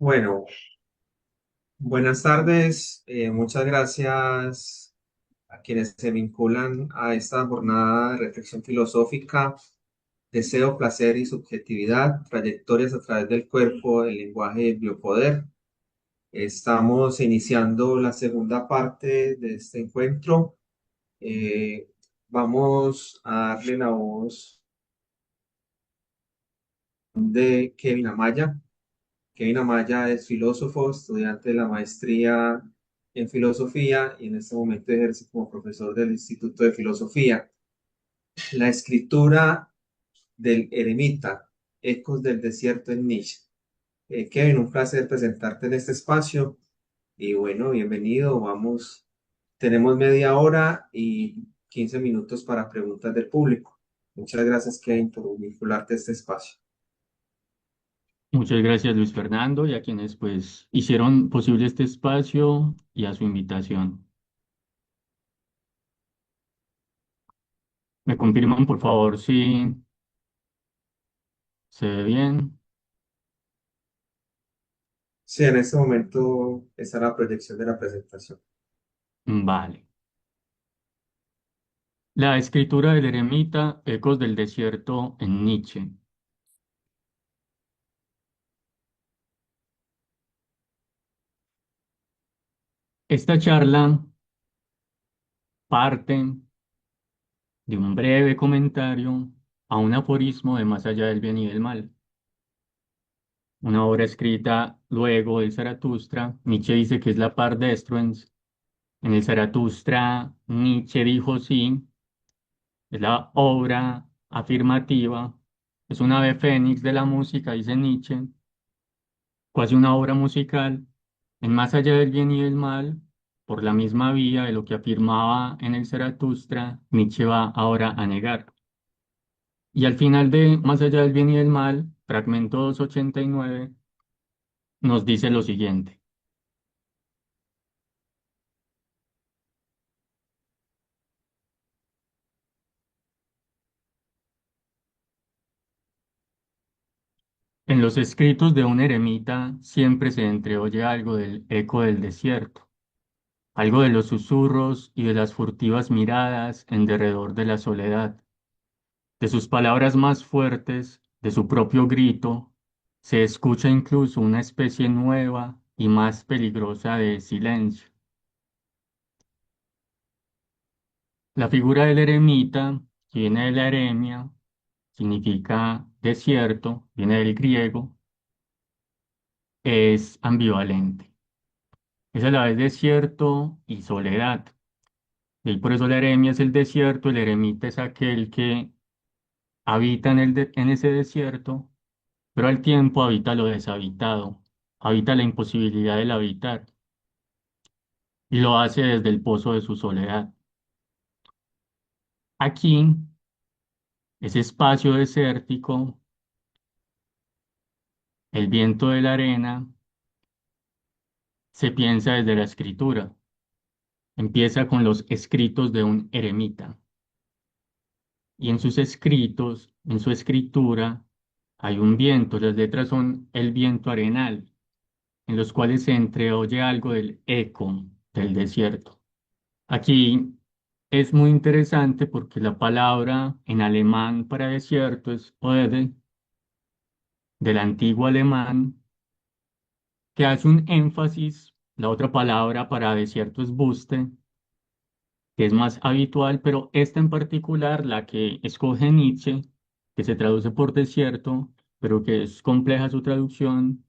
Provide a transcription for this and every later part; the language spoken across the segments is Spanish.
Bueno, buenas tardes. Muchas gracias a quienes se vinculan a esta jornada de reflexión filosófica, deseo, placer y subjetividad, trayectorias a través del cuerpo, el lenguaje y el biopoder. Estamos iniciando la segunda parte de este encuentro. Eh, Vamos a darle la voz de Kevin Amaya. Kevin Amaya es filósofo, estudiante de la maestría en filosofía y en este momento ejerce como profesor del Instituto de Filosofía. La escritura del eremita, Ecos del desierto en Nietzsche. Kevin, un placer presentarte en este espacio y bueno, bienvenido. Vamos, tenemos media hora y 15 minutos para preguntas del público. Muchas gracias, Kevin, por vincularte a este espacio. Muchas gracias, Luis Fernando, y a quienes pues hicieron posible este espacio y a su invitación. ¿Me confirman, por favor, si se ve bien? Sí, en este momento está la proyección de la presentación. Vale. La escritura del eremita, Ecos del desierto en Nietzsche. Esta charla parte de un breve comentario a un aforismo de Más allá del bien y del mal, una obra escrita luego del Zaratustra. Nietzsche dice que es la par destruens. En el Zaratustra, Nietzsche dijo sí. Es la obra afirmativa, es un ave fénix de la música, dice Nietzsche, casi una obra musical, en Más allá del bien y del mal, por la misma vía de lo que afirmaba en el Zaratustra, Nietzsche va ahora a negar. Y al final de Más allá del bien y del mal, fragmento 289, nos dice lo siguiente. En los escritos de un eremita siempre se entreoye algo del eco del desierto, algo de los susurros y de las furtivas miradas en derredor de la soledad, de sus palabras más fuertes, de su propio grito, se escucha incluso una especie nueva y más peligrosa de silencio. La figura del eremita, que viene de la eremia, significa desierto, viene del griego, es ambivalente. Es a la vez desierto y soledad. Y por eso la eremia es el desierto, el eremita es aquel que habita en ese desierto, pero al tiempo habita lo deshabitado, habita la imposibilidad del habitar, y lo hace desde el pozo de su soledad. Aquí, ese espacio desértico, el viento de la arena, se piensa desde la escritura. Empieza con los escritos de un eremita, y en sus escritos, en su escritura, hay un viento, las letras son el viento arenal, en los cuales se entreoye algo del eco del desierto. Aquí es muy interesante porque la palabra en alemán para desierto es Oede, del antiguo alemán, que hace un énfasis. La otra palabra para desierto es Buste, que es más habitual, pero esta en particular, la que escoge Nietzsche, que se traduce por desierto, pero que es compleja su traducción,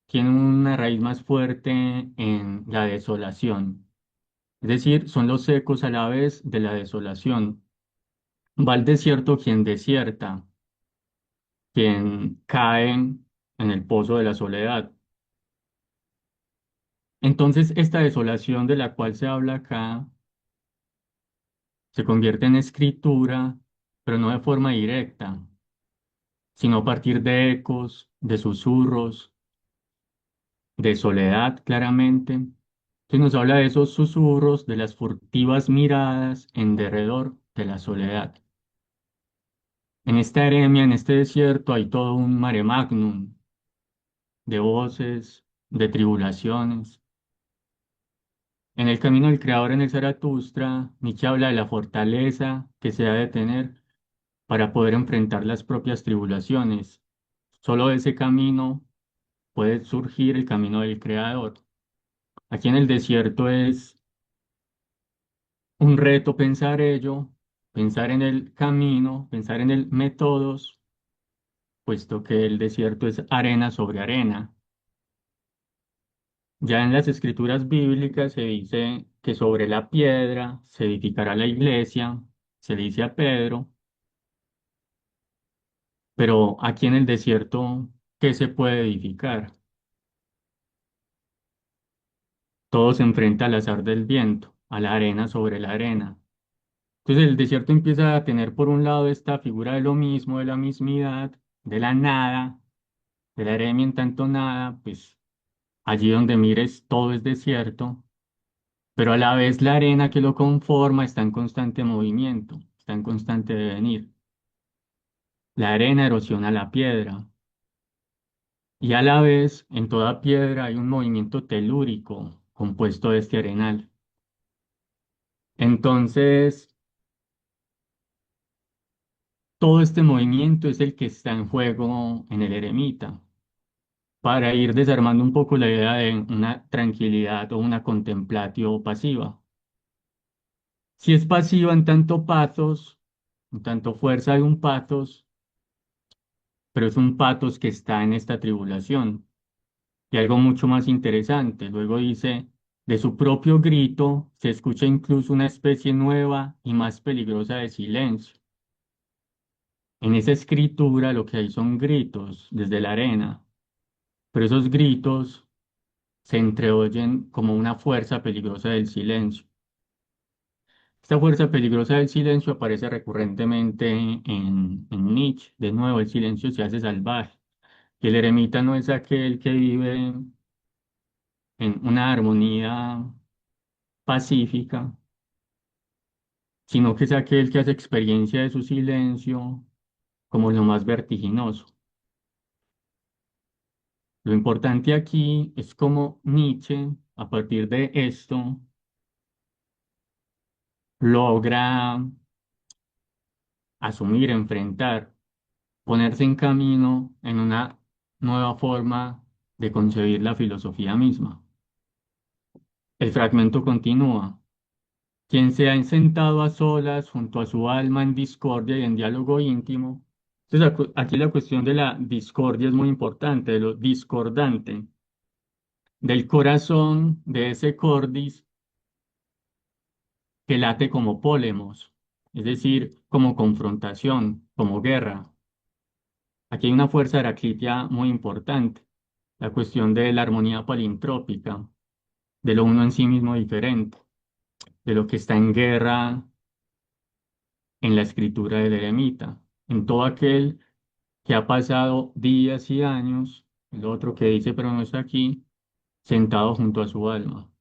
tiene una raíz más fuerte en la desolación. Es decir, son los ecos a la vez de la desolación. Va al desierto quien desierta, quien cae en el pozo de la soledad. Entonces, esta desolación de la cual se habla acá se convierte en escritura, pero no de forma directa, sino a partir de ecos, de susurros, de soledad, claramente. Entonces nos habla de esos susurros, de las furtivas miradas en derredor de la soledad. En esta eremia, en este desierto, hay todo un mare magnum de voces, de tribulaciones. En el camino del Creador en el Zaratustra, Nietzsche habla de la fortaleza que se ha de tener para poder enfrentar las propias tribulaciones. Solo de ese camino puede surgir el camino del Creador. Aquí en el desierto es un reto pensar ello, pensar en el camino, pensar en el métodos, puesto que el desierto es arena sobre arena. Ya en las escrituras bíblicas se dice que sobre la piedra se edificará la iglesia, se le dice a Pedro, pero aquí en el desierto, ¿qué se puede edificar? Todo se enfrenta al azar del viento, a la arena sobre la arena. Entonces el desierto empieza a tener por un lado esta figura de lo mismo, de la mismidad, de la nada, de la eremia en tanto nada, pues allí donde mires todo es desierto, pero a la vez la arena que lo conforma está en constante movimiento, está en constante devenir. La arena erosiona la piedra y a la vez en toda piedra hay un movimiento telúrico compuesto de este arenal. Entonces, todo este movimiento es el que está en juego en el eremita, para ir desarmando un poco la idea de una tranquilidad o una contemplatio pasiva. Si es pasiva en tanto pathos, en tanto fuerza de un pathos, pero es un pathos que está en esta tribulación. Y algo mucho más interesante, luego dice, de su propio grito se escucha incluso una especie nueva y más peligrosa de silencio. En esa escritura lo que hay son gritos desde la arena, pero esos gritos se entreoyen como una fuerza peligrosa del silencio. Esta fuerza peligrosa del silencio aparece recurrentemente en Nietzsche. De nuevo, el silencio se hace salvaje. Y el eremita no es aquel que vive en una armonía pacífica, sino que es aquel que hace experiencia de su silencio como lo más vertiginoso. Lo importante aquí es cómo Nietzsche, a partir de esto, logra asumir, enfrentar, ponerse en camino en una nueva forma de concebir la filosofía misma. El fragmento continúa. Quien se ha sentado a solas junto a su alma en discordia y en diálogo íntimo. Entonces, aquí la cuestión de la discordia es muy importante, de lo discordante, del corazón de ese cordis que late como pólemos, es decir, como confrontación, como guerra. Aquí hay una fuerza heraclitia muy importante, la cuestión de la armonía palintrópica, de lo uno en sí mismo diferente, de lo que está en guerra en la escritura del eremita, en todo aquel que ha pasado días y años, el otro que dice pero no está aquí, sentado junto a su alma.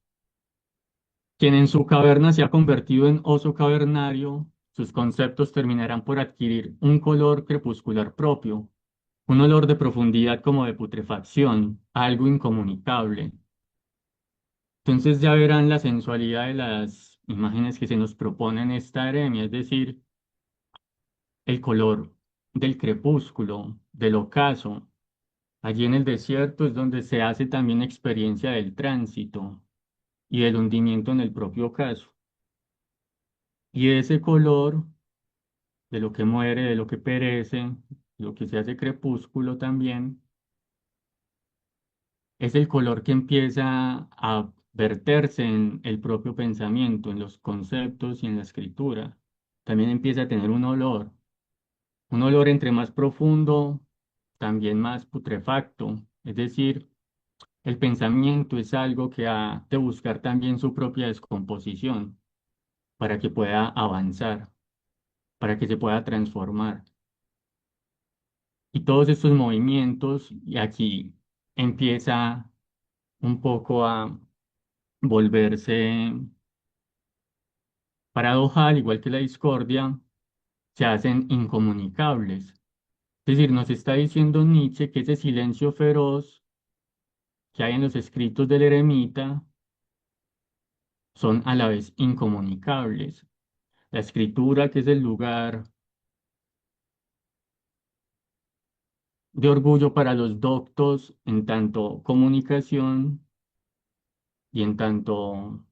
Quien en su caverna se ha convertido en oso cavernario, sus conceptos terminarán por adquirir un color crepuscular propio, un olor de profundidad como de putrefacción, algo incomunicable. Entonces ya verán la sensualidad de las imágenes que se nos proponen en esta eremia, es decir, el color del crepúsculo, del ocaso. Allí en el desierto es donde se hace también experiencia del tránsito y del hundimiento en el propio ocaso. Y ese color de lo que muere, de lo que perece, lo que se hace crepúsculo también, es el color que empieza a verterse en el propio pensamiento, en los conceptos y en la escritura. También empieza a tener un olor entre más profundo, también más putrefacto. Es decir, el pensamiento es algo que ha de buscar también su propia descomposición para que pueda avanzar, para que se pueda transformar. Y todos estos movimientos, y aquí empieza un poco a volverse paradojal, igual que la discordia, se hacen incomunicables. Es decir, nos está diciendo Nietzsche que ese silencio feroz que hay en los escritos del eremita son a la vez incomunicables. La escritura, que es el lugar de orgullo para los doctos en tanto comunicación y en tanto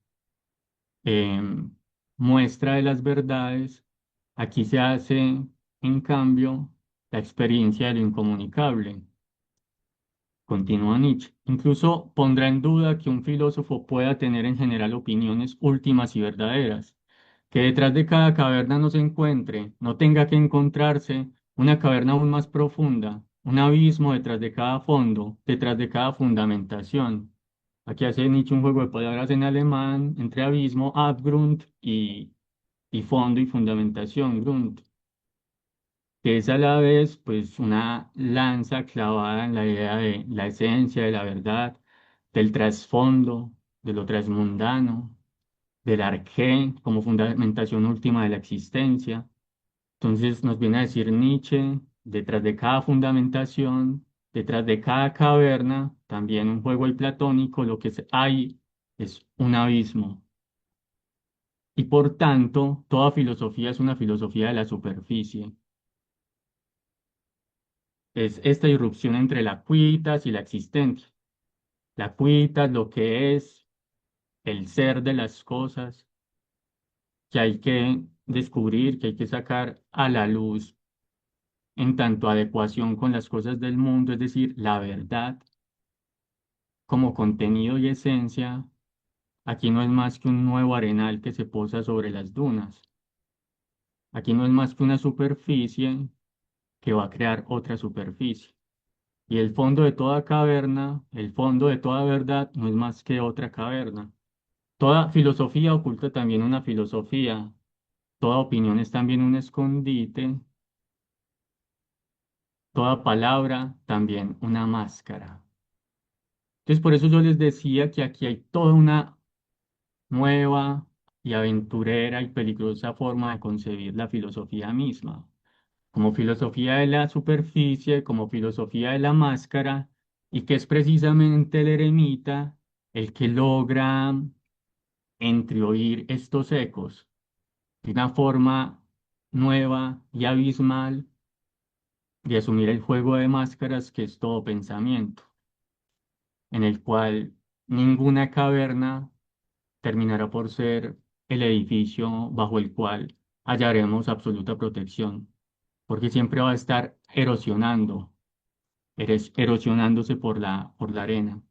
em, muestra de las verdades, aquí se hace, en cambio, la experiencia de lo incomunicable. Continúa Nietzsche. Incluso pondrá en duda que un filósofo pueda tener en general opiniones últimas y verdaderas, que detrás de cada caverna no se encuentre, no tenga que encontrarse una caverna aún más profunda, un abismo detrás de cada fondo, detrás de cada fundamentación. Aquí hace Nietzsche un juego de palabras en alemán entre abismo, Abgrund, y fondo y fundamentación, Grund, que es a la vez pues una lanza clavada en la idea de la esencia de la verdad, del trasfondo, de lo transmundano, del arqué como fundamentación última de la existencia. Entonces nos viene a decir Nietzsche, detrás de cada fundamentación, detrás de cada caverna, también un juego ahí platónico, lo que hay es un abismo. Y por tanto, toda filosofía es una filosofía de la superficie. Es esta irrupción entre la quitas y la existencia. La quitas, lo que es el ser de las cosas, que hay que descubrir, que hay que sacar a la luz en tanto adecuación con las cosas del mundo, es decir, la verdad como contenido y esencia. Aquí no es más que un nuevo arenal que se posa sobre las dunas. Aquí no es más que una superficie que va a crear otra superficie. Y el fondo de toda caverna, el fondo de toda verdad, no es más que otra caverna. Toda filosofía oculta también una filosofía. Toda opinión es también un escondite. Toda palabra también una máscara. Entonces, por eso yo les decía que aquí hay toda una nueva y aventurera y peligrosa forma de concebir la filosofía misma, como filosofía de la superficie, como filosofía de la máscara, y que es precisamente el eremita el que logra entreoír estos ecos de una forma nueva y abismal de asumir el juego de máscaras que es todo pensamiento, en el cual ninguna caverna terminará por ser el edificio bajo el cual hallaremos absoluta protección, porque siempre va a estar erosionando, erosionándose por la arena.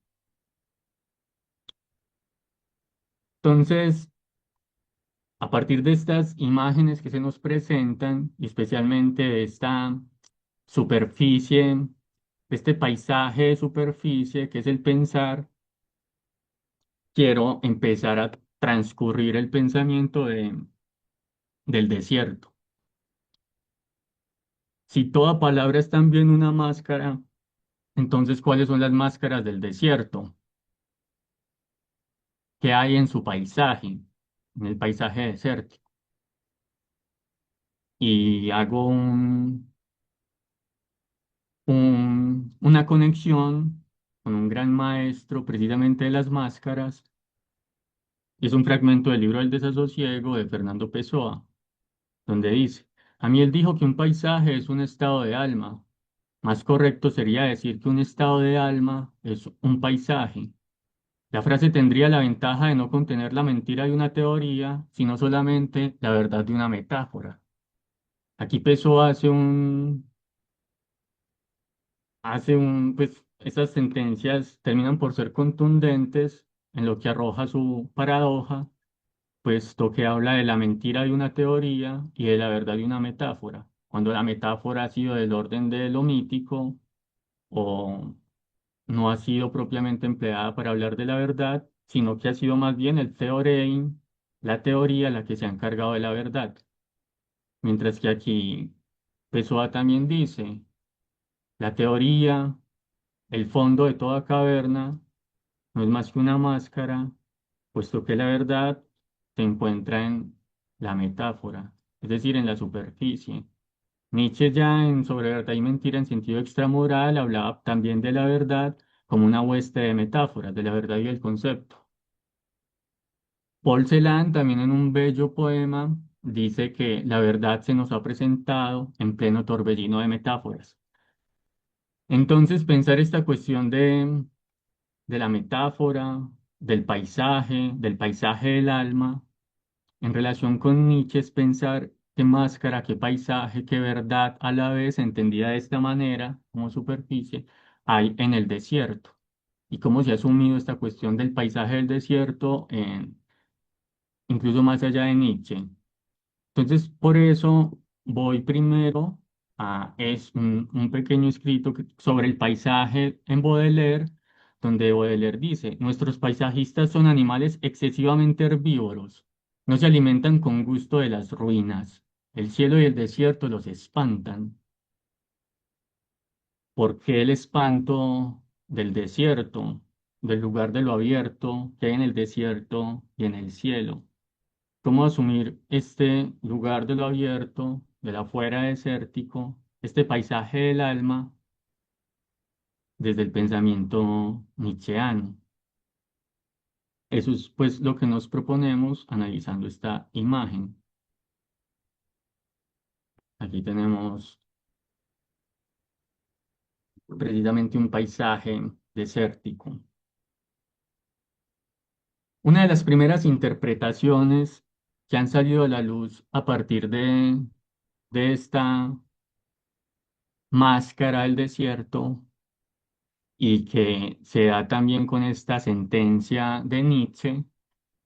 Entonces, a partir de estas imágenes que se nos presentan, y especialmente de esta superficie, de este paisaje de superficie que es el pensar, quiero empezar a transcurrir el pensamiento del desierto. Si toda palabra es también una máscara, entonces, ¿cuáles son las máscaras del desierto? ¿Qué hay en su paisaje, en el paisaje desértico? Y hago una conexión con un gran maestro precisamente de las máscaras, y es un fragmento del libro El desasosiego de Fernando Pessoa, donde dice, a mí él dijo que un paisaje es un estado de alma. Más correcto sería decir que un estado de alma es un paisaje. La frase tendría la ventaja de no contener la mentira de una teoría, sino solamente la verdad de una metáfora. Aquí Pessoa pues esas sentencias terminan por ser contundentes en lo que arroja su paradoja, puesto que habla de la mentira de una teoría y de la verdad de una metáfora. Cuando la metáfora ha sido del orden de lo mítico o no ha sido propiamente empleada para hablar de la verdad, sino que ha sido más bien el theorein, la teoría, la que se ha encargado de la verdad. Mientras que aquí Pessoa también dice, la teoría, el fondo de toda caverna, no es más que una máscara, puesto que la verdad se encuentra en la metáfora, es decir, en la superficie. Nietzsche ya en Sobre verdad y mentira en sentido extramoral hablaba también de la verdad, como una hueste de metáforas de la verdad y el concepto. Paul Celan, también en un bello poema, dice que la verdad se nos ha presentado en pleno torbellino de metáforas. Entonces, pensar esta cuestión de la metáfora, del paisaje del alma, en relación con Nietzsche es pensar qué máscara, qué paisaje, qué verdad a la vez, entendida de esta manera, como superficie, hay en el desierto. Y cómo se ha asumido esta cuestión del paisaje del desierto, incluso más allá de Nietzsche. Entonces, por eso voy primero es un pequeño escrito sobre el paisaje en Baudelaire, donde Baudelaire dice, nuestros paisajistas son animales excesivamente herbívoros, no se alimentan con gusto de las ruinas, el cielo y el desierto los espantan. ¿Por qué el espanto del desierto, del lugar de lo abierto que hay en el desierto y en el cielo? ¿Cómo asumir este lugar de lo abierto, de la afuera desértico, este paisaje del alma desde el pensamiento nietzscheano? Eso es pues lo que nos proponemos analizando esta imagen. Aquí tenemos precisamente un paisaje desértico. Una de las primeras interpretaciones que han salido a la luz a partir de esta máscara del desierto y que se da también con esta sentencia de Nietzsche,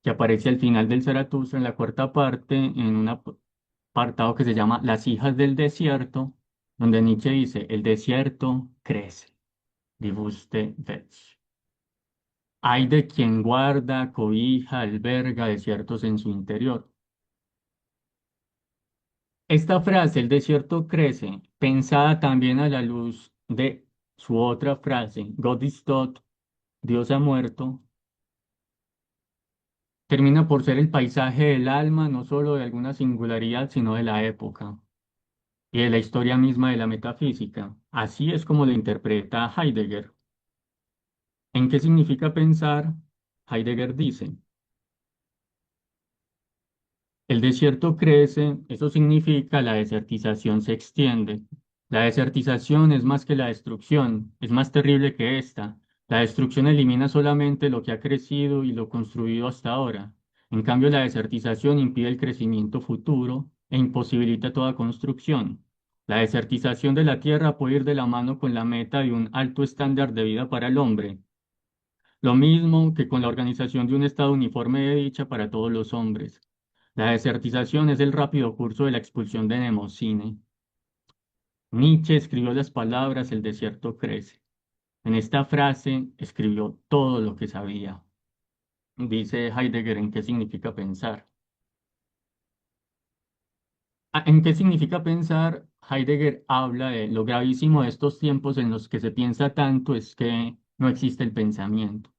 que aparece al final del Zaratustra en la cuarta parte, en un apartado que se llama Las hijas del desierto, donde Nietzsche dice, el desierto crece, die Wüste wächst. Hay de quien guarda, cobija, alberga desiertos en su interior. Esta frase, el desierto crece, pensada también a la luz de su otra frase, Gott ist tot, Dios ha muerto, termina por ser el paisaje del alma, no solo de alguna singularidad, sino de la época y de la historia misma de la metafísica. Así es como lo interpreta Heidegger. ¿En qué significa pensar? Heidegger dice, el desierto crece, eso significa la desertización se extiende. La desertización es más que la destrucción, es más terrible que esta. La destrucción elimina solamente lo que ha crecido y lo construido hasta ahora. En cambio, la desertización impide el crecimiento futuro e imposibilita toda construcción. La desertización de la tierra puede ir de la mano con la meta de un alto estándar de vida para el hombre, lo mismo que con la organización de un estado uniforme de dicha para todos los hombres. La desertización es el rápido curso de la expulsión de Nemocine. Nietzsche escribió las palabras el desierto crece. En esta frase escribió todo lo que sabía. Dice Heidegger en qué significa pensar. ¿En qué significa pensar? Heidegger habla de lo gravísimo de estos tiempos en los que se piensa tanto es que no existe el pensamiento.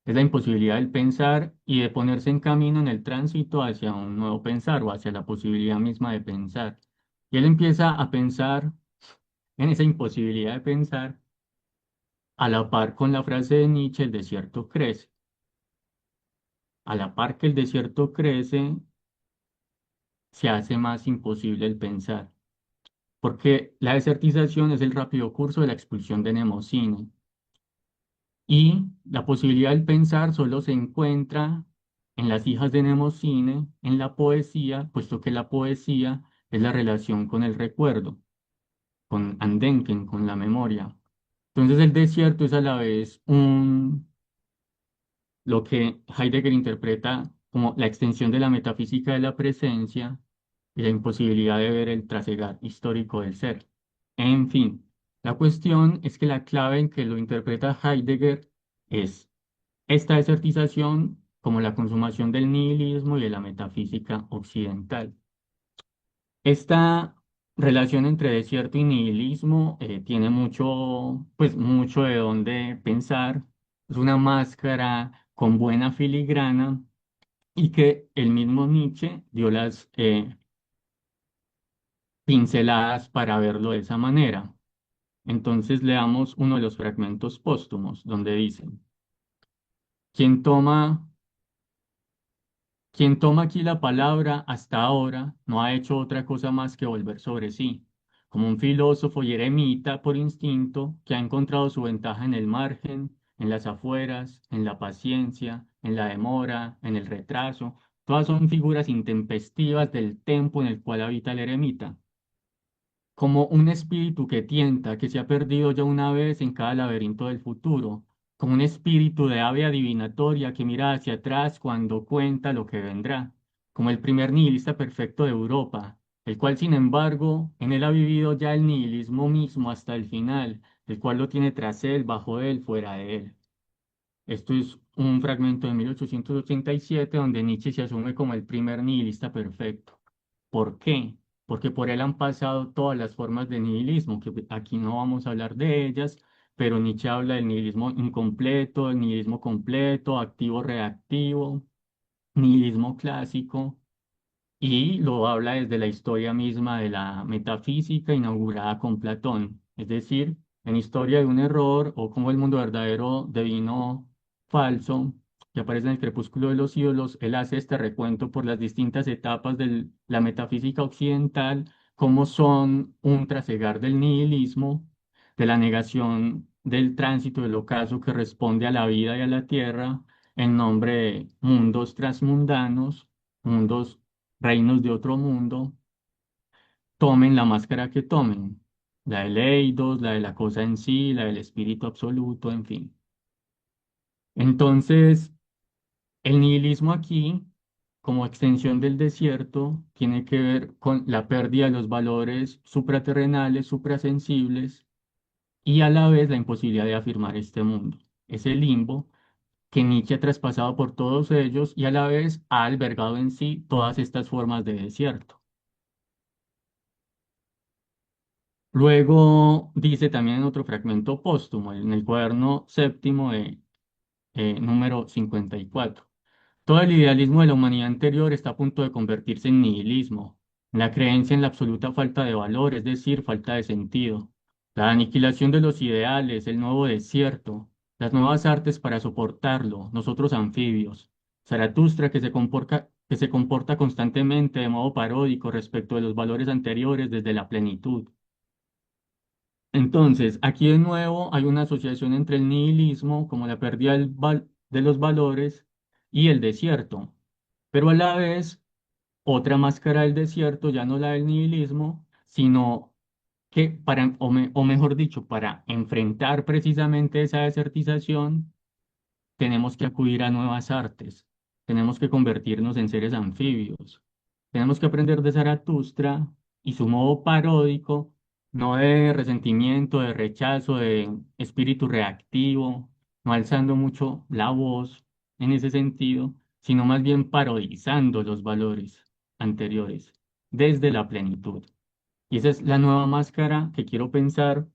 Es la imposibilidad del pensar y de ponerse en camino en el tránsito hacia un nuevo pensar o hacia la posibilidad misma de pensar. Y él empieza a pensar en esa imposibilidad de pensar a la par con la frase de Nietzsche, el desierto crece. A la par que el desierto crece, se hace más imposible el pensar, porque la desertización es el rápido curso de la expulsión de Nemocine. Y la posibilidad del pensar solo se encuentra en las hijas de Nemocine, en la poesía, puesto que la poesía es la relación con el recuerdo, con Andenken, con la memoria. Entonces el desierto es a la vez lo que Heidegger interpreta como la extensión de la metafísica de la presencia y la imposibilidad de ver el trasegar histórico del ser. En fin, la cuestión es que la clave en que lo interpreta Heidegger es esta desertización como la consumación del nihilismo y de la metafísica occidental. Esta relación entre desierto y nihilismo tiene mucho, pues mucho de dónde pensar. Es una máscara con buena filigrana y que el mismo Nietzsche dio las pinceladas para verlo de esa manera. Entonces leamos uno de los fragmentos póstumos donde dicen, quien toma, quien toma aquí la palabra hasta ahora no ha hecho otra cosa más que volver sobre sí, como un filósofo y eremita por instinto que ha encontrado su ventaja en el margen, en las afueras, en la paciencia, en la demora, en el retraso. Todas son figuras intempestivas del tempo en el cual habita el eremita como un espíritu que tienta, que se ha perdido ya una vez en cada laberinto del futuro, como un espíritu de ave adivinatoria que mira hacia atrás cuando cuenta lo que vendrá, como el primer nihilista perfecto de Europa, el cual sin embargo en él ha vivido ya el nihilismo mismo hasta el final, el cual lo tiene tras él, bajo él, fuera de él. Esto es un fragmento de 1887 donde Nietzsche se asume como el primer nihilista perfecto. ¿Por qué? Porque por él han pasado todas las formas de nihilismo, que aquí no vamos a hablar de ellas, pero Nietzsche habla del nihilismo incompleto, del nihilismo completo, activo-reactivo, nihilismo clásico, y lo habla desde la historia misma de la metafísica inaugurada con Platón, es decir, en Historia de un error o cómo el mundo verdadero devino falso, que aparece en el crepúsculo de los ídolos, él hace este recuento por las distintas etapas de la metafísica occidental, cómo son un trasegar del nihilismo, de la negación del tránsito del ocaso que responde a la vida y a la tierra en nombre de mundos transmundanos, mundos reinos de otro mundo, tomen la máscara que tomen, la del eidos, la de la cosa en sí, la del espíritu absoluto, en fin. Entonces, el nihilismo aquí, como extensión del desierto, tiene que ver con la pérdida de los valores supraterrenales, suprasensibles, y a la vez la imposibilidad de afirmar este mundo. Ese limbo que Nietzsche ha traspasado por todos ellos y a la vez ha albergado en sí todas estas formas de desierto. Luego dice también en otro fragmento póstumo, en el cuaderno séptimo de número 54. Todo el idealismo de la humanidad anterior está a punto de convertirse en nihilismo, en la creencia en la absoluta falta de valor, es decir, falta de sentido, la aniquilación de los ideales, el nuevo desierto, las nuevas artes para soportarlo, nosotros anfibios, Zaratustra que se comporta constantemente de modo paródico respecto de los valores anteriores desde la plenitud. Entonces, aquí de nuevo hay una asociación entre el nihilismo, como la pérdida de los valores, y el desierto. Pero a la vez, otra máscara del desierto, ya no la del nihilismo, sino que o mejor dicho, para enfrentar precisamente esa desertización, tenemos que acudir a nuevas artes, tenemos que convertirnos en seres anfibios, tenemos que aprender de Zaratustra y su modo paródico, no de resentimiento, de rechazo, de espíritu reactivo, no alzando mucho la voz en ese sentido, sino más bien parodizando los valores anteriores desde la plenitud. Y esa es la nueva máscara que quiero pensar.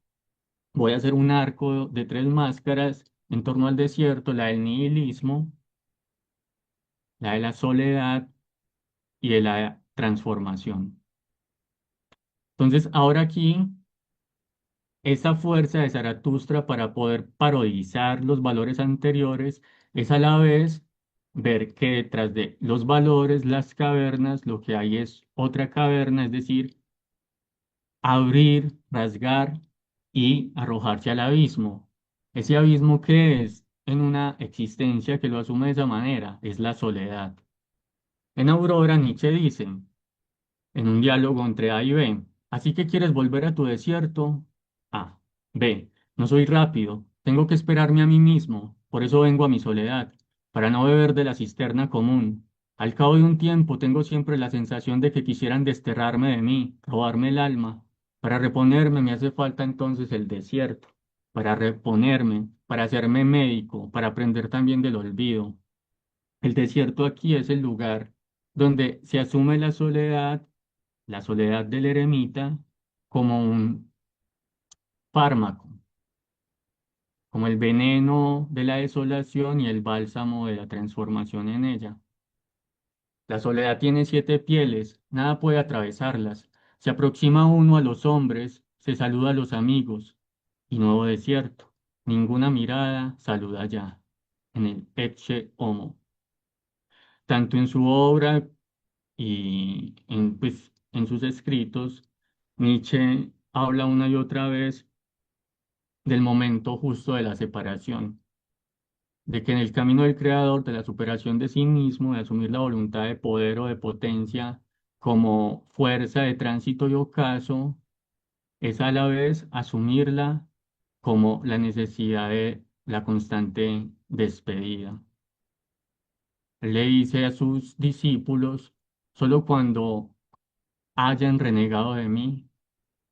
Voy a hacer un arco de tres máscaras en torno al desierto, la del nihilismo, la de la soledad y de la transformación. Entonces, ahora aquí, esa fuerza de Zaratustra para poder parodizar los valores anteriores es a la vez ver que detrás de los valores, las cavernas, lo que hay es otra caverna, es decir, abrir, rasgar y arrojarse al abismo. Ese abismo que es en una existencia que lo asume de esa manera, es la soledad. En Aurora, Nietzsche dice, en un diálogo entre A y B, ¿así que quieres volver a tu desierto? A. B. No soy rápido, tengo que esperarme a mí mismo, por eso vengo a mi soledad, para no beber de la cisterna común. Al cabo de un tiempo tengo siempre la sensación de que quisieran desterrarme de mí, robarme el alma. Para reponerme me hace falta entonces el desierto, para reponerme, para hacerme médico, para aprender también del olvido. El desierto aquí es el lugar donde se asume la soledad del eremita, como un fármaco, como el veneno de la desolación y el bálsamo de la transformación en ella. La soledad tiene siete pieles, nada puede atravesarlas. Se aproxima uno a los hombres, se saluda a los amigos. y nuevo desierto. Ninguna mirada saluda ya en el Ecce Homo. Tanto en su obra y en, pues, en sus escritos, Nietzsche habla una y otra vez del momento justo de la separación, de que en el camino del creador, de la superación de sí mismo, de asumir la voluntad de poder o de potencia como fuerza de tránsito y ocaso, es a la vez asumirla como la necesidad de la constante despedida. Él le dice a sus discípulos, solo cuando hayan renegado de mí,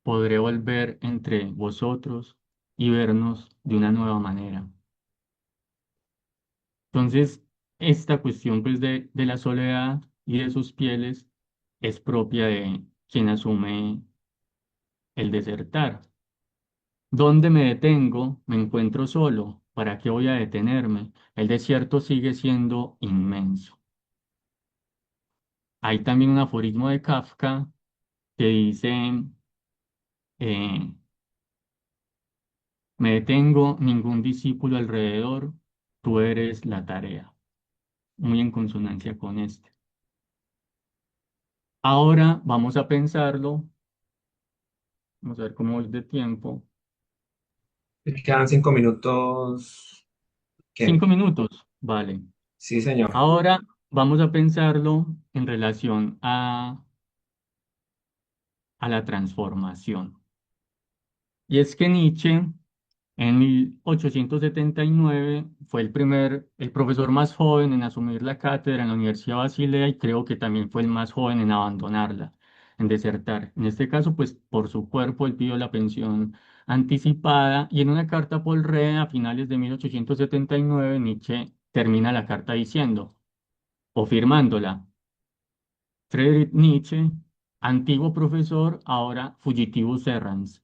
podré volver entre vosotros y vernos de una nueva manera. Entonces, esta cuestión pues de la soledad y de sus pieles es propia de quien asume el desertar. ¿Dónde me detengo? Me encuentro solo. ¿Para qué voy a detenerme? El desierto sigue siendo inmenso. Hay también un aforismo de Kafka que dice, eh, me detengo, ningún discípulo alrededor, tú eres la tarea. Muy en consonancia con este. Ahora vamos a pensarlo, vamos a ver cómo es de tiempo. Quedan 5 minutos, Cinco Kevin. minutos, vale. Sí, señor. Ahora vamos a pensarlo en relación a la transformación. Y es que Nietzsche en 1879 fue el profesor más joven en asumir la cátedra en la Universidad de Basilea y creo que también fue el más joven en abandonarla, en desertar. En este caso, pues por su cuerpo, él pidió la pensión anticipada y en una carta a Paul Ree a finales de 1879, Nietzsche termina la carta diciendo, o firmándola, Friedrich Nietzsche, antiguo profesor, ahora fugitivus errans,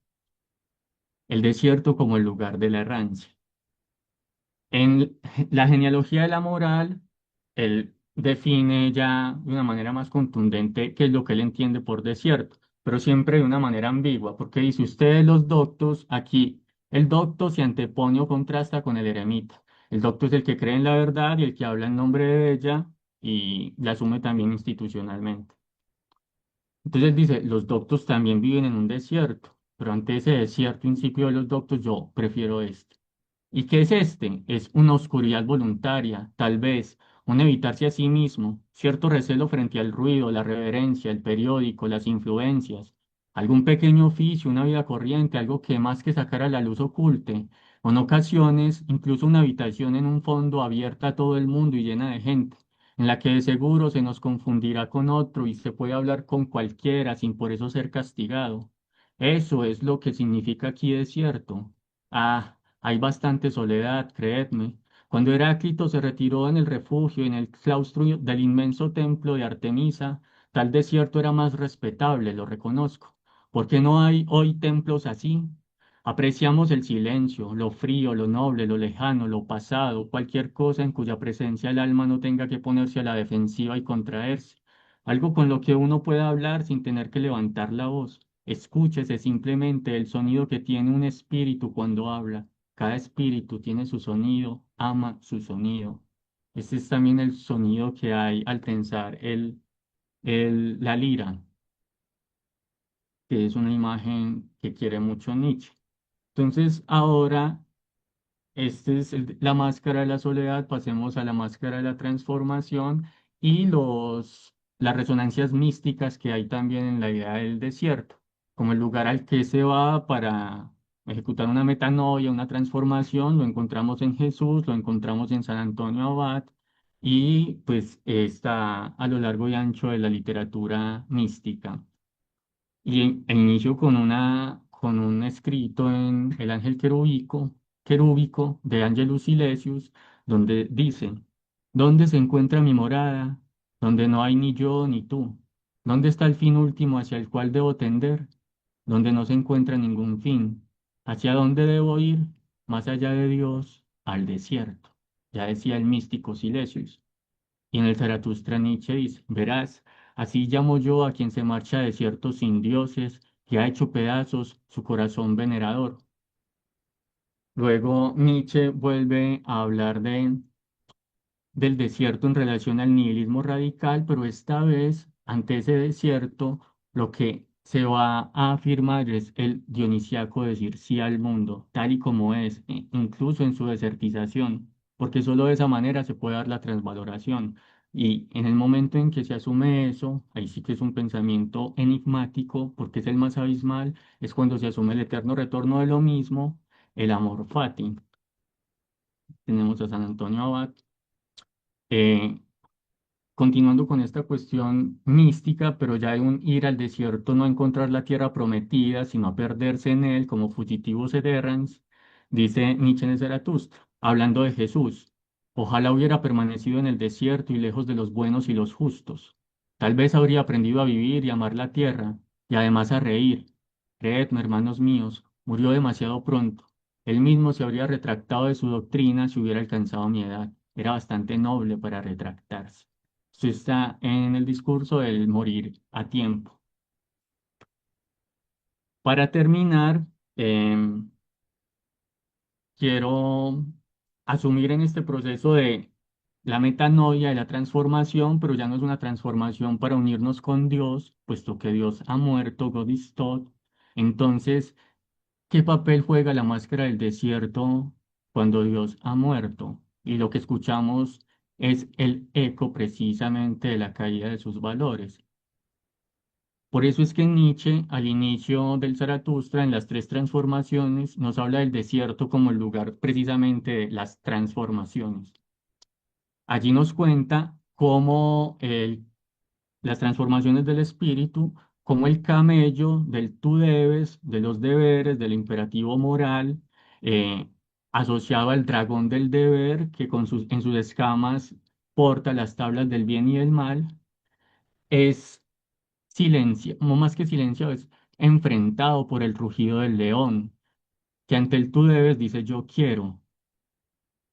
el desierto como el lugar de la errancia. En la genealogía de la moral, él define ya de una manera más contundente qué es lo que él entiende por desierto, pero siempre de una manera ambigua, porque dice ustedes los doctos, aquí el docto se antepone o contrasta con el eremita. El docto es el que cree en la verdad y el que habla en nombre de ella y la asume también institucionalmente. Entonces dice, los doctos también viven en un desierto, pero ante ese desierto incipio de los doctos yo prefiero este. ¿Y qué es este? Es una oscuridad voluntaria, tal vez, un evitarse a sí mismo, cierto recelo frente al ruido, la reverencia, el periódico, las influencias, algún pequeño oficio, una vida corriente, algo que más que sacar a la luz oculte, o en ocasiones incluso una habitación en un fondo abierta a todo el mundo y llena de gente, en la que de seguro se nos confundirá con otro y se puede hablar con cualquiera sin por eso ser castigado. Eso es lo que significa aquí desierto. Ah. Hay bastante soledad, creedme. Cuando Heráclito se retiró en el refugio, en el claustro del inmenso templo de Artemisa, tal desierto era más respetable, lo reconozco. ¿Por qué no hay hoy templos así? Apreciamos el silencio, lo frío, lo noble, lo lejano, lo pasado, cualquier cosa en cuya presencia el alma no tenga que ponerse a la defensiva y contraerse. Algo con lo que uno pueda hablar sin tener que levantar la voz. Escúchese simplemente el sonido que tiene un espíritu cuando habla. Cada espíritu tiene su sonido, ama su sonido. Este es también el sonido que hay al tensar la lira, que es una imagen que quiere mucho Nietzsche. Entonces, ahora, esta es la máscara de la soledad, pasemos a la máscara de la transformación y las resonancias místicas que hay también en la idea del desierto, como el lugar al que se va para ejecutar una metanoia, una transformación, lo encontramos en Jesús, lo encontramos en San Antonio Abad y pues está a lo largo y ancho de la literatura mística. E inicio con un escrito en El Ángel Querúbico de Angelus Silesius, donde dice, ¿dónde se encuentra mi morada? Donde no hay ni yo ni tú. ¿Dónde está el fin último hacia el cual debo tender? Donde no se encuentra ningún fin. ¿Hacia dónde debo ir? Más allá de Dios, al desierto. Ya decía el místico Silesius. Y en el Zaratustra Nietzsche dice, verás, así llamo yo a quien se marcha a desiertos sin dioses, que ha hecho pedazos su corazón venerador. Luego Nietzsche vuelve a hablar del desierto en relación al nihilismo radical, pero esta vez, ante ese desierto, lo que se va a afirmar es el dionisiaco decir sí al mundo, tal y como es, incluso en su desertización, porque solo de esa manera se puede dar la transvaloración. Y en el momento en que se asume eso, ahí sí que es un pensamiento enigmático, porque es el más abismal, es cuando se asume el eterno retorno de lo mismo, el amor fati. Tenemos a San Antonio Abad. eh, Continuando con esta cuestión mística, pero ya de un ir al desierto, no a encontrar la tierra prometida, sino a perderse en él como fugitivos errans, dice Nietzsche en el Zaratustra, hablando de Jesús. Ojalá hubiera permanecido en el desierto y lejos de los buenos y los justos. Tal vez habría aprendido a vivir y amar la tierra, y además a reír. Creedme, hermanos míos, murió demasiado pronto. Él mismo se habría retractado de su doctrina si hubiera alcanzado mi edad. Era bastante noble para retractarse. Esto está en el discurso del morir a tiempo. Para terminar, quiero asumir en este proceso de la metanoia, de la transformación, pero ya no es una transformación para unirnos con Dios, puesto que Dios ha muerto, God is taught. Entonces, ¿qué papel juega la máscara del desierto cuando Dios ha muerto? Y lo que escuchamos es el eco precisamente de la caída de sus valores. Por eso es que Nietzsche, al inicio del Zaratustra, en las tres transformaciones, nos habla del desierto como el lugar precisamente de las transformaciones. Allí nos cuenta cómo las transformaciones del espíritu, cómo el camello del tú debes, de los deberes, del imperativo moral, eh, asociado al dragón del deber, que en sus escamas porta las tablas del bien y del mal, es silencio, no más que silencio, es enfrentado por el rugido del león, que ante el tú debes dice yo quiero.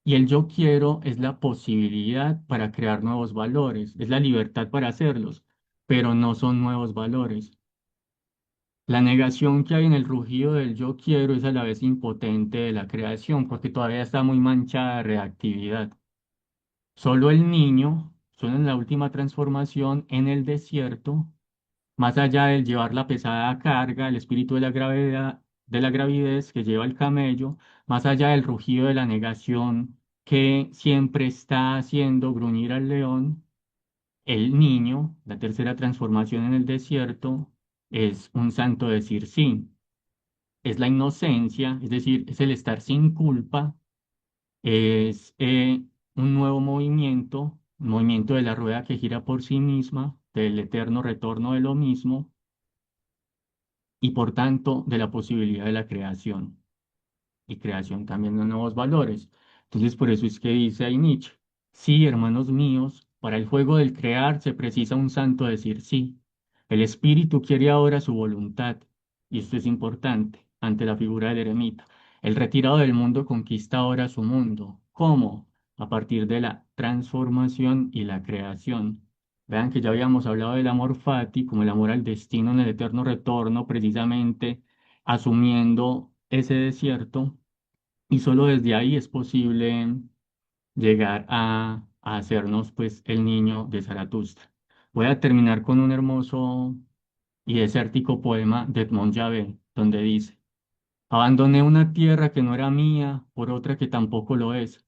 Y el yo quiero es la posibilidad para crear nuevos valores, es la libertad para hacerlos, pero no son nuevos valores. La negación que hay en el rugido del yo quiero es a la vez impotente de la creación, porque todavía está muy manchada de reactividad. Solo el niño, solo en la última transformación en el desierto, más allá del llevar la pesada carga, el espíritu de la gravidez que lleva el camello, más allá del rugido de la negación que siempre está haciendo gruñir al león, el niño, la tercera transformación en el desierto, es un santo decir sí. Es la inocencia, es decir, es el estar sin culpa, es un nuevo movimiento, un movimiento de la rueda que gira por sí misma, del eterno retorno de lo mismo y por tanto de la posibilidad de la creación y creación también de nuevos valores. Entonces, por eso es que dice ahí Nietzsche, sí, hermanos míos, para el juego del crear se precisa un santo decir sí. El espíritu quiere ahora su voluntad, y esto es importante ante la figura del eremita. El retirado del mundo conquista ahora su mundo. ¿Cómo? A partir de la transformación y la creación. Vean que ya habíamos hablado del amor fati como el amor al destino en el eterno retorno, precisamente asumiendo ese desierto, y solo desde ahí es posible llegar a hacernos pues el niño de Zaratustra. Voy a terminar con un hermoso y desértico poema de Edmond Javert, donde dice: abandoné una tierra que no era mía por otra que tampoco lo es.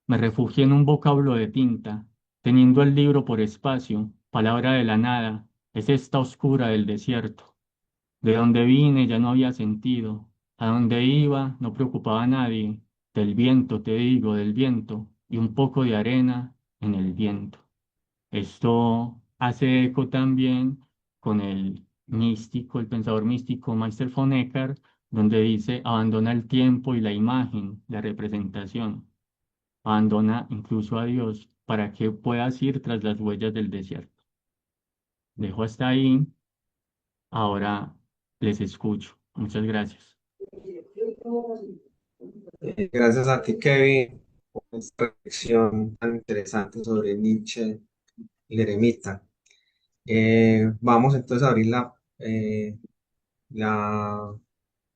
Me refugié en un vocablo de tinta, teniendo el libro por espacio, palabra de la nada, es esta oscura del desierto. De donde vine ya no había sentido, a donde iba no preocupaba a nadie, del viento te digo, del viento, y un poco de arena en el viento. Esto hace eco también con el místico, el pensador místico Meister von Eckhart, donde dice, abandona el tiempo y la imagen, la representación, abandona incluso a Dios para que puedas ir tras las huellas del desierto. Dejo hasta ahí, ahora les escucho. Muchas gracias. Gracias a ti, Kevin, por esta reflexión tan interesante sobre Nietzsche y el eremita. Vamos entonces a abrir la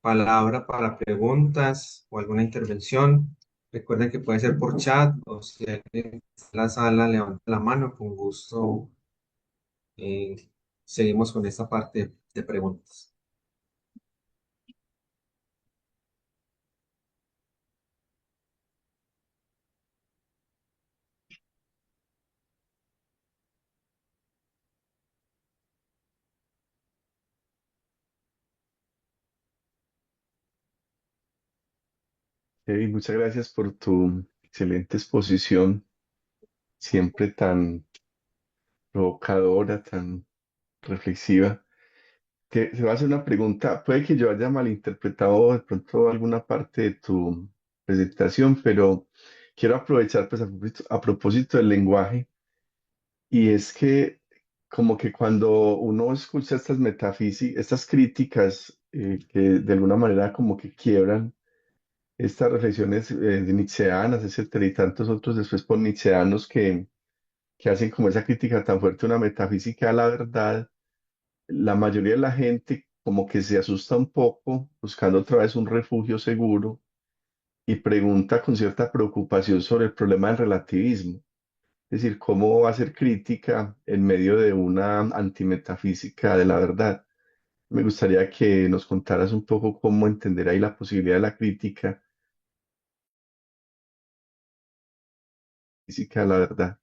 palabra para preguntas o alguna intervención. Recuerden que puede ser por chat o si alguien está en la sala levanta la mano, con gusto eh, seguimos con esta parte de preguntas. Kevin, muchas gracias por tu excelente exposición, siempre tan provocadora, tan reflexiva. Te voy a hacer una pregunta. Puede que yo haya malinterpretado de pronto alguna parte de tu presentación, pero quiero aprovechar pues, a propósito del lenguaje, y es que como que cuando uno escucha estas metafísicas, estas críticas que de alguna manera como que quiebran estas reflexiones de Nietzscheanas, etcétera, y tantos otros después por Nietzscheanos que hacen como esa crítica tan fuerte a una metafísica a la verdad, la mayoría de la gente como que se asusta un poco buscando otra vez un refugio seguro y pregunta con cierta preocupación sobre el problema del relativismo. Es decir, cómo hacer crítica en medio de una antimetafísica de la verdad. Me gustaría que nos contaras un poco cómo entender ahí la posibilidad de la crítica física de la verdad.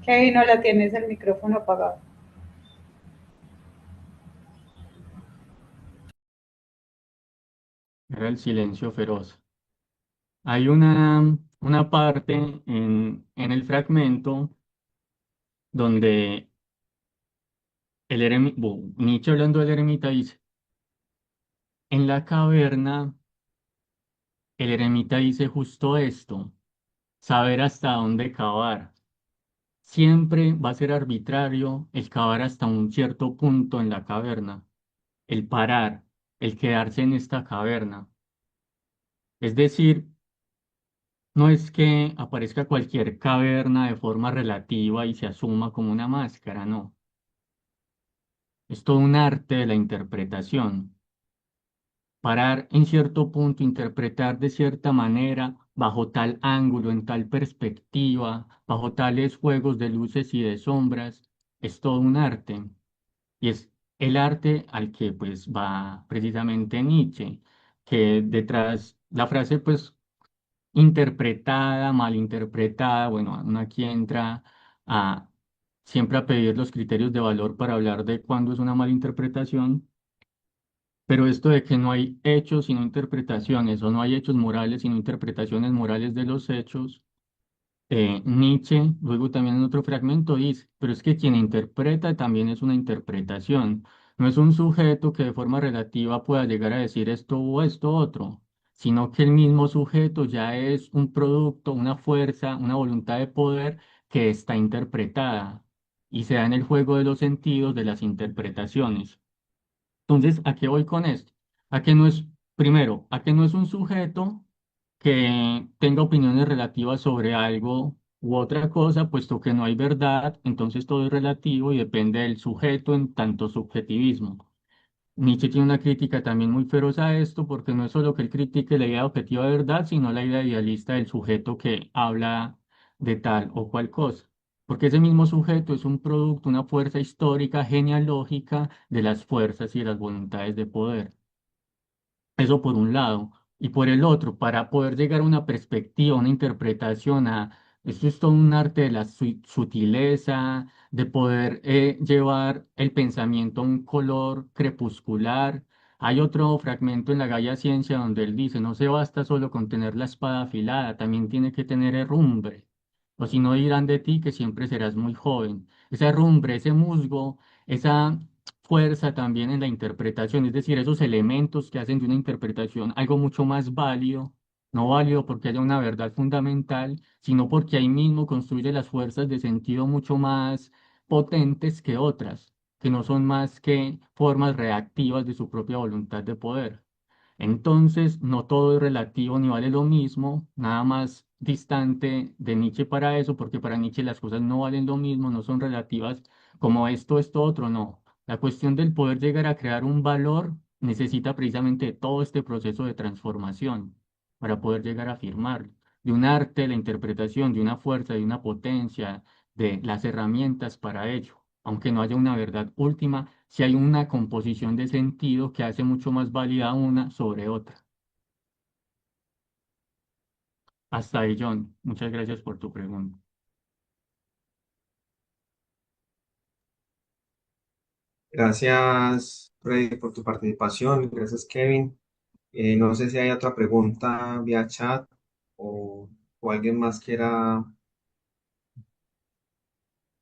Kevin, no la tienes el micrófono apagado. Era el silencio feroz. Hay una parte en el fragmento donde Nietzsche hablando del eremita dice, en la caverna, el eremita dice justo esto, saber hasta dónde cavar. Siempre va a ser arbitrario el cavar hasta un cierto punto en la caverna, el parar, el quedarse en esta caverna. Es decir, no es que aparezca cualquier caverna de forma relativa y se asuma como una máscara, no. Es todo un arte de la interpretación. Parar en cierto punto, interpretar de cierta manera, bajo tal ángulo, en tal perspectiva, bajo tales juegos de luces y de sombras, es todo un arte. Y es el arte al que pues va precisamente Nietzsche, que detrás la frase pues interpretada, malinterpretada, bueno, uno aquí entra a siempre a pedir los criterios de valor para hablar de cuándo es una malinterpretación, pero esto de que no hay hechos sino interpretaciones, o no hay hechos morales sino interpretaciones morales de los hechos, Nietzsche, luego también en otro fragmento dice, pero es que quien interpreta también es una interpretación, no es un sujeto que de forma relativa pueda llegar a decir esto o esto otro, sino que el mismo sujeto ya es un producto, una fuerza, una voluntad de poder que está interpretada y se da en el juego de los sentidos de las interpretaciones. Entonces, ¿a qué voy con esto? A que no es, primero, a que no es un sujeto que tenga opiniones relativas sobre algo u otra cosa, puesto que no hay verdad, entonces todo es relativo y depende del sujeto en tanto subjetivismo. Nietzsche tiene una crítica también muy feroz a esto, porque no es solo que él critique la idea objetiva de verdad, sino la idea idealista del sujeto que habla de tal o cual cosa. Porque ese mismo sujeto es un producto, una fuerza histórica, genealógica de las fuerzas y de las voluntades de poder. Eso por un lado. Y por el otro, para poder llegar a una perspectiva, una interpretación, esto es todo un arte de la sutileza, de poder llevar el pensamiento a un color crepuscular. Hay otro fragmento en la Gaia Ciencia donde él dice, no se basta solo con tener la espada afilada, también tiene que tener herrumbre, o si no dirán de ti que siempre serás muy joven. Esa herrumbre, ese musgo, esa fuerza también en la interpretación, es decir, esos elementos que hacen de una interpretación algo mucho más válido, no válido porque haya una verdad fundamental, sino porque ahí mismo construye las fuerzas de sentido mucho más potentes que otras. que no son más que formas reactivas de su propia voluntad de poder. Entonces, no todo es relativo ni vale lo mismo, nada más distante de Nietzsche para eso, porque para Nietzsche las cosas no valen lo mismo, no son relativas como esto, otro, no. La cuestión del poder llegar a crear un valor necesita precisamente todo este proceso de transformación para poder llegar a afirmarlo. De un arte, la interpretación, de una fuerza, de una potencia, de las herramientas para ello. Aunque no haya una verdad última, si hay una composición de sentido que hace mucho más válida una sobre otra. Hasta ahí, John. Muchas gracias por tu pregunta. Gracias, Freddy, por tu participación. Gracias, Kevin. No sé si hay otra pregunta vía chat o, o alguien más quiera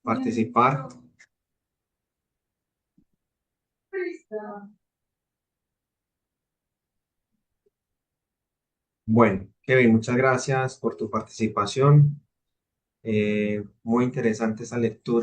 participar. Bueno, Kevin, muchas gracias por tu participación. Muy interesante esa lectura.